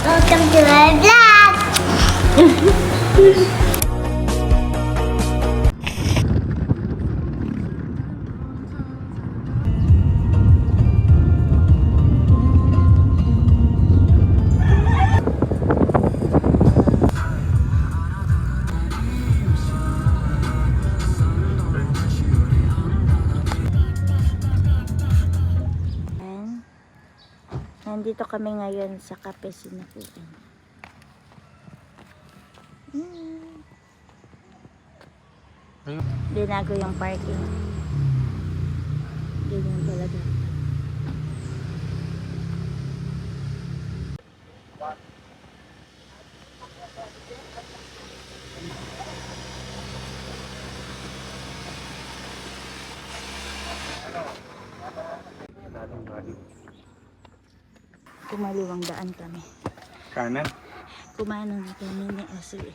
Welcome to my vlog! Nandito kami ngayon sa Cafe Sinapuan. Binago yung parking. Ganyan talaga. Kumaliwang daan kami. Kanan? Kumanan kami ni Ashley.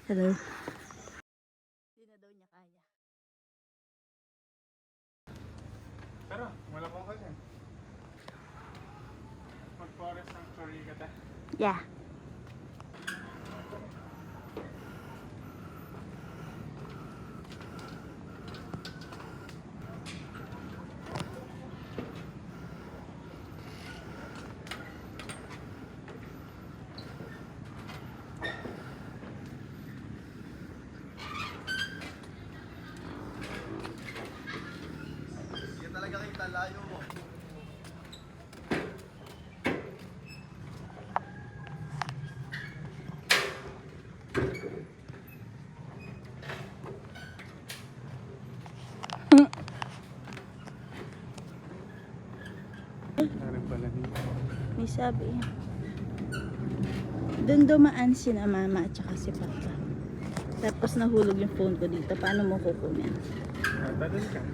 Hello. Hindi na daw niya kaya. Pero, wala ko kasi. Mag-forest sanctuary ka ta. Yeah. Talaga kita layo mo. Ano pala dito? May sabi. Doon dumaan si na mama at saka si papa. Tapos nahulog yung phone ko dito. Paano mo kukunin? Tadal ka.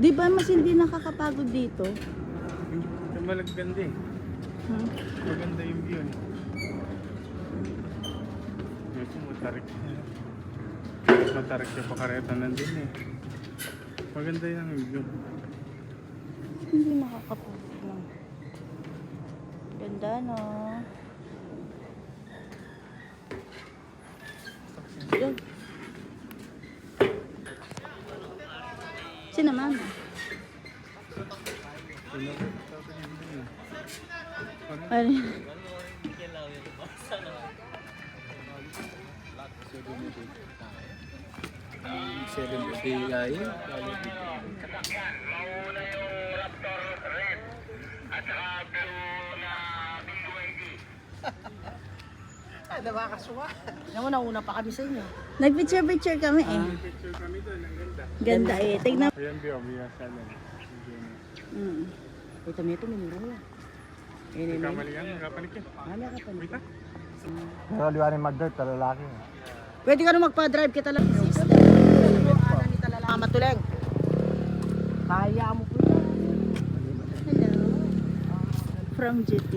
Di ba mas hindi nakakapagod dito? Yung malaganda eh. Maganda yung view eh. Ito matarik. Matarik yung pakareta nandun eh. Maganda yung view. Hindi nakakapagod lang. Ganda no. Yan. Sino mama? Ano? Nauna pa kami sa inyo. Nag-picture kami eh. Picture kami doon, ang ganda. Ganda eh. Tignan. Ayan view sana. Ito may minuro. Kamali yan, kapalik yan. Wait ah. Pero liwanin mag-dirt, pero lalaki. Pwede ka na magpa-drive kita lang. Matuleng. Kaya mo po yan. Hello. From GT.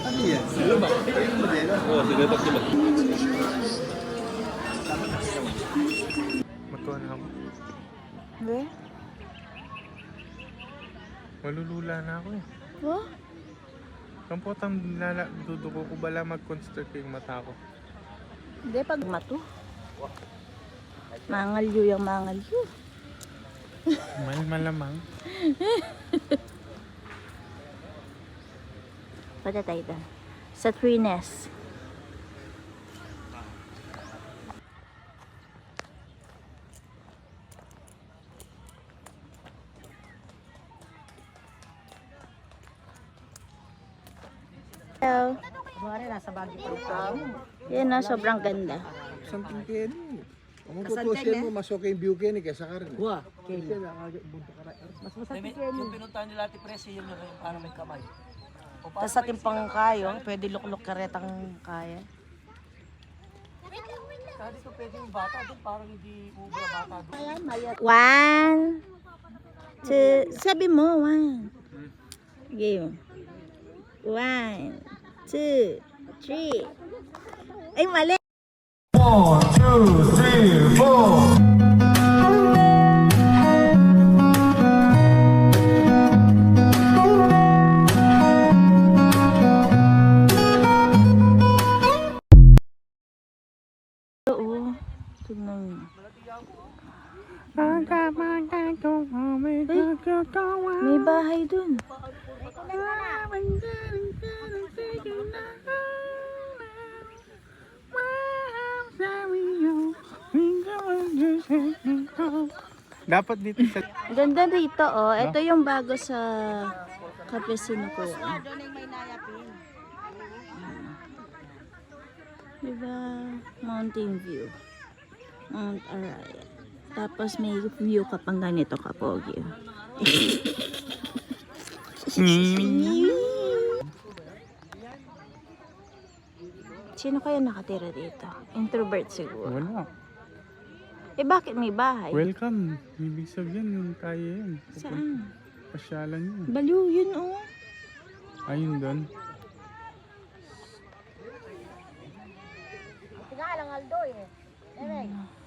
Ano yan? Modelo? Oo, sige, tatlo. Matuwa na ako. Be? Malulula na ako eh. Oh? Kampotang duduko ko bala mag-construct yung mata ko. Hindi, pag mato. Mangalyo yung mangalyo. Malamang. Pada tayo doon. Sa Trines. Hello. Buhari, nasa bagay pa. Yan na, sobrang ganda. Something kayo. Kung tutusin mo, mas okay yung view kayo ni kaysa karne. Buha, Kelly. Mas masakit yan. Yung pinuntahan nila Ate Presi, yun yung parang may kamay. Tapos sa timpang kayo, pwede lukluk karetang kaya. Sabi ko pwede yung bata doon, parang hindi ubra bata doon. 1, 2, sabi mo, 1. Game. 1, 2, 3. Ay, mali! Oo. Tignan niyo. May bahay dun. Dapat dito sa... Ganda dito, oh. Ito yung bago sa Kapesino ko. Diba? Mountain view. Mount Arayat. Tapos may view ka pang ganito, Kapogi. Sino kaya nakatira dito? Introvert siguro. Wala. Eh bakit may bahay? Welcome. Ibig sabihin, kaya yun. Saan? Pasyalan yun. Baliw yun, oh. Ayun doon.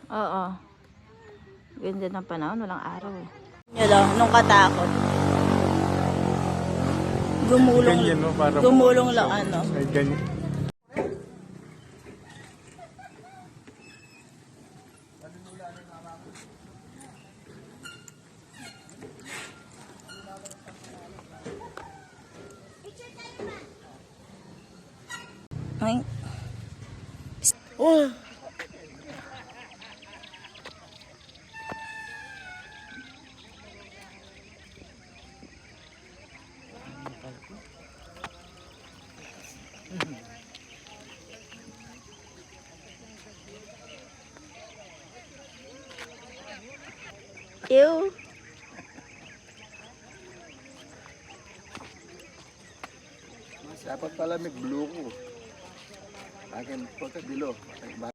Oo. Ganda ng panahon, walang araw eh. Yun lang, nung katakot. Gumulong, Ganyan, no? Para gumulong lang ano. Ay, ganyan. Ay. Oh! Ew. Dapat pala may blue ko. Akin pagkadilo.